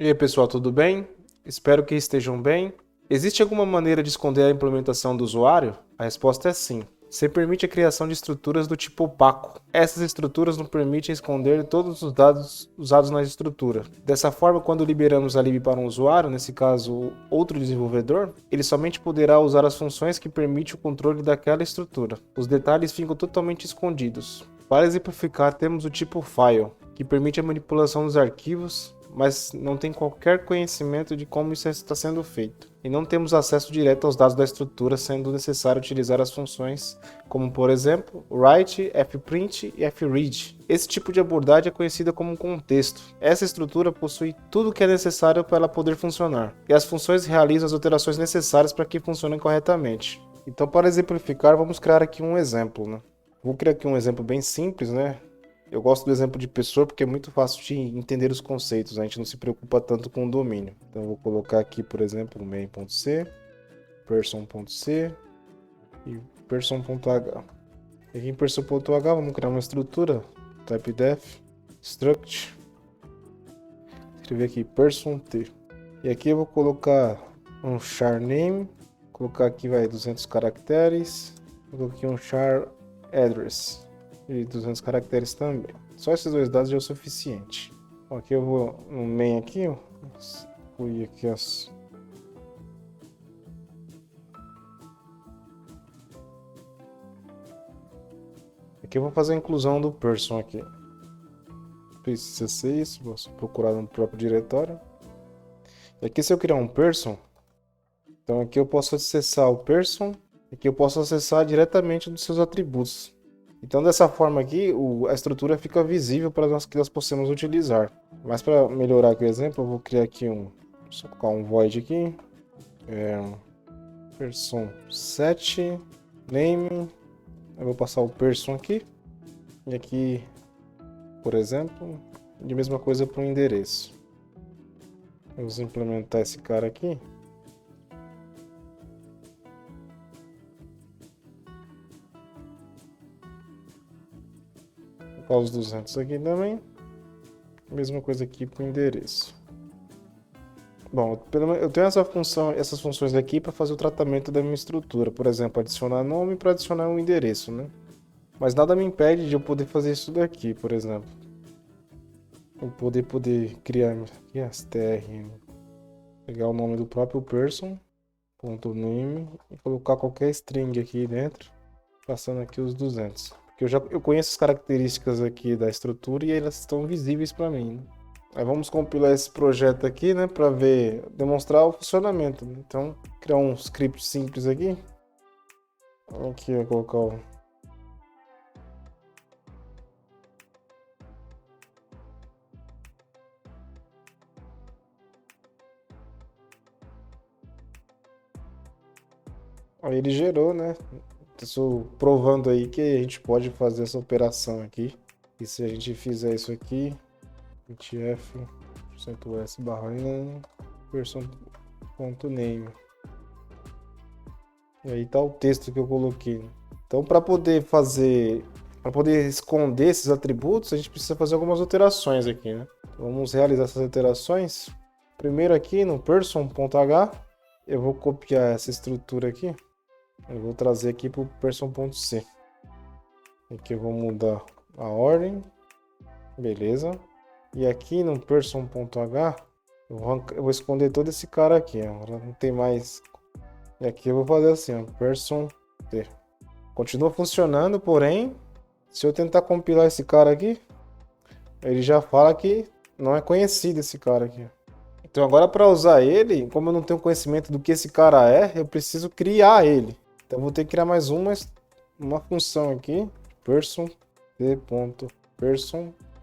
E aí, pessoal, tudo bem? Espero que estejam bem. Existe alguma maneira de esconder a implementação do usuário? A resposta é sim. Você permite a criação de estruturas do tipo opaco. Essas estruturas não permitem esconder todos os dados usados na estrutura. Dessa forma, quando liberamos a lib para um usuário, nesse caso outro desenvolvedor, ele somente poderá usar as funções que permitem o controle daquela estrutura. Os detalhes ficam totalmente escondidos. Para exemplificar, temos o tipo file, que permite a manipulação dos arquivos, mas não tem qualquer conhecimento de como isso está sendo feito. E não temos acesso direto aos dados da estrutura, sendo necessário utilizar as funções como, por exemplo, write, fprint e fread. Esse tipo de abordagem é conhecida como contexto. Essa estrutura possui tudo o que é necessário para ela poder funcionar, e as funções realizam as alterações necessárias para que funcionem corretamente. Então, para exemplificar, vamos criar aqui um exemplo, né? Vou criar aqui um exemplo bem simples, né? Eu gosto do exemplo de pessoa porque é muito fácil de entender os conceitos, a gente não se preocupa tanto com o domínio. Então eu vou colocar aqui, por exemplo, main.c, person.c e person.h. Aqui em person.h vamos criar uma estrutura, typedef, struct, escrever aqui person.t. E aqui eu vou colocar um char name, colocar aqui vai 200 caracteres, vou colocar aqui um char address. E 200 caracteres também. Só esses dois dados já é o suficiente. Bom, aqui eu vou no main aqui, ó. Fui aqui as. Aqui eu vou fazer a inclusão do person aqui. Precisa ser isso, vou procurar no próprio diretório. E aqui se eu criar um person, então aqui eu posso acessar o person, aqui eu posso acessar diretamente dos seus atributos. Então dessa forma aqui, a estrutura fica visível para que nós possamos utilizar. Mas para melhorar aqui o exemplo, eu vou criar aqui só colocar um void aqui. Person set name. Eu vou passar o person aqui. E aqui, por exemplo, de mesma coisa para o endereço. Vamos implementar esse cara aqui. Os 200 aqui também. Mesma coisa aqui para o endereço. Bom, eu tenho essas funções aqui para fazer o tratamento da minha estrutura. Por exemplo, adicionar nome para adicionar um endereço, né? Mas nada me impede de eu poder fazer isso daqui, por exemplo. Eu poder criar aqui as tr, pegar o nome do próprio person, .name, e colocar qualquer string aqui dentro, passando aqui os 200. Eu conheço as características aqui da estrutura e elas estão visíveis para mim, né? Aí vamos compilar esse projeto aqui, né, para demonstrar o funcionamento, né? Então, criar um script simples aqui. Aqui eu vou colocar o... Aí ele gerou, né? Isso provando aí que a gente pode fazer essa operação aqui. E se a gente fizer isso aqui, f %s barra person.name. E aí tá o texto que eu coloquei. Então, para poder esconder esses atributos, a gente precisa fazer algumas alterações aqui, né? Então, vamos realizar essas alterações. Primeiro aqui no person.h, eu vou copiar essa estrutura aqui. Eu vou trazer aqui para o person.c. Aqui eu vou mudar a ordem. Beleza. E aqui no person.h, eu vou esconder todo esse cara aqui. Agora não tem mais. E aqui eu vou fazer assim, ó, person.t. Continua funcionando, porém, se eu tentar compilar esse cara aqui, ele já fala que não é conhecido esse cara aqui. Então agora para usar ele, como eu não tenho conhecimento do que esse cara é, eu preciso criar ele. Então vou ter que criar mais uma função aqui, person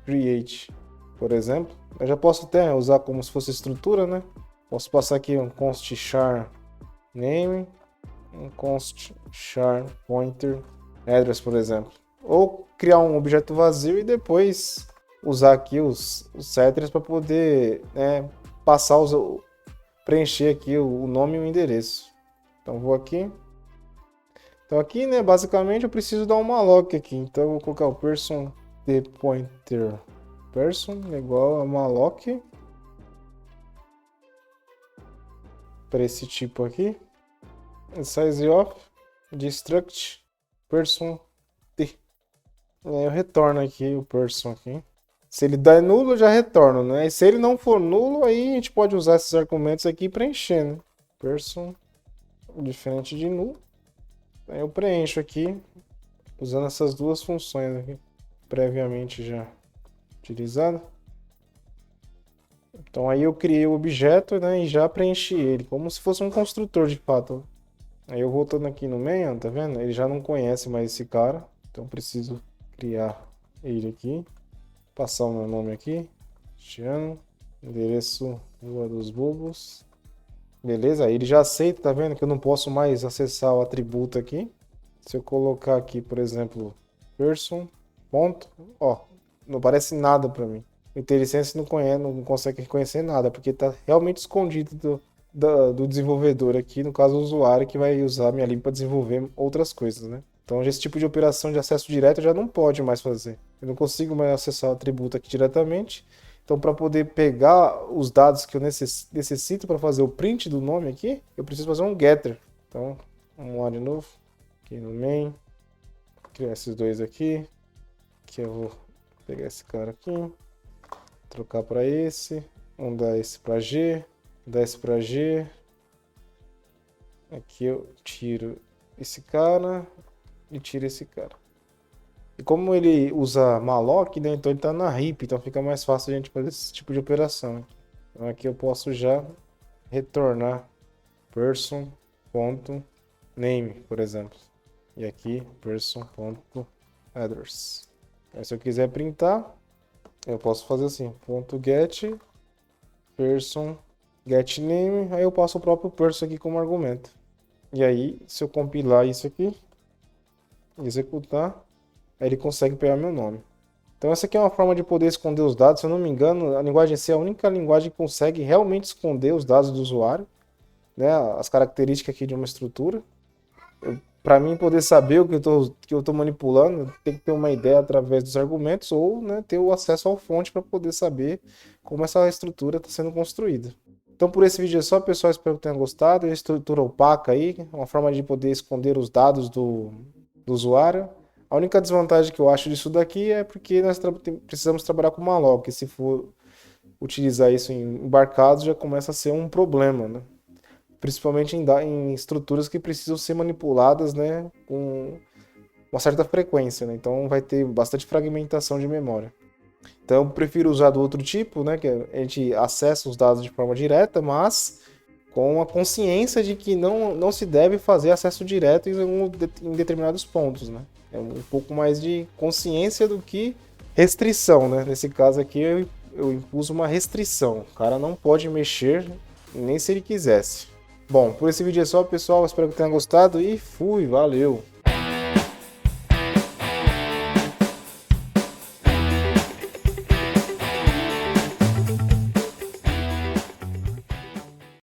create, por exemplo. Eu já posso até usar como se fosse estrutura, né? Posso passar aqui um const char name, um const char pointer address, por exemplo. Ou criar um objeto vazio e depois usar aqui os setters para poder, né, preencher aqui o nome e o endereço. Então vou aqui. Então aqui, né, basicamente eu preciso dar um malloc aqui. Então eu vou colocar o person the pointer person igual a malloc para esse tipo aqui. Size of destruct person t. Eu retorno aqui o person aqui. Se ele der nulo, eu já retorno, né? E se ele não for nulo, aí a gente pode usar esses argumentos aqui e preencher, né? Person diferente de null. Aí eu preencho aqui usando essas duas funções aqui, previamente já utilizadas. Então aí eu criei o objeto, né, e já preenchi ele, como se fosse um construtor de fato. Aí eu voltando aqui no main, tá vendo? Ele já não conhece mais esse cara, então preciso criar ele aqui. Passar o meu nome aqui, Cristiano, endereço Rua dos Bulbos. Beleza, aí ele já aceita, tá vendo que eu não posso mais acessar o atributo aqui. Se eu colocar aqui, por exemplo, person, ponto, ó, não aparece nada para mim. O IntelliSense não consegue reconhecer nada, porque está realmente escondido do desenvolvedor aqui, no caso o usuário que vai usar a minha lib para desenvolver outras coisas, né? Então esse tipo de operação de acesso direto já não pode mais fazer. Eu não consigo mais acessar o atributo aqui diretamente. Então para poder pegar os dados que eu necessito para fazer o print do nome aqui, eu preciso fazer um getter. Então vamos lá de novo, aqui no main, criar esses dois aqui, que eu vou pegar esse cara aqui, trocar para esse, vamos dar esse para G, dar esse para G. Aqui eu tiro esse cara e tiro esse cara. E como ele usa malloc, né, então ele está na heap, então fica mais fácil a gente fazer esse tipo de operação. Então aqui eu posso já retornar person.name, por exemplo. E aqui person.address. Aí se eu quiser printar, eu posso fazer assim, .get person getName, aí eu passo o próprio person aqui como argumento. E aí, se eu compilar isso aqui, executar, aí ele consegue pegar meu nome. Então essa aqui é uma forma de poder esconder os dados. Se eu não me engano, a linguagem C é a única linguagem que consegue realmente esconder os dados do usuário, né, as características aqui de uma estrutura. Para mim poder saber o que eu estou manipulando, tem que ter uma ideia através dos argumentos ou, né, ter o acesso ao fonte para poder saber como essa estrutura está sendo construída. Então por esse vídeo é só, pessoal, espero que tenham gostado. É a estrutura opaca aí, uma forma de poder esconder os dados do usuário. A única desvantagem que eu acho disso daqui é porque nós precisamos trabalhar com malloc, e se for utilizar isso em embarcados já começa a ser um problema, né? Principalmente em estruturas que precisam ser manipuladas, né, com uma certa frequência, né? Então vai ter bastante fragmentação de memória. Então eu prefiro usar do outro tipo, né, que a gente acessa os dados de forma direta, mas com a consciência de que não se deve fazer acesso direto em determinados pontos, né? É um pouco mais de consciência do que restrição, né? Nesse caso aqui eu impus uma restrição. O cara não pode mexer nem se ele quisesse. Bom, por esse vídeo é só, pessoal. Espero que tenham gostado e fui, valeu!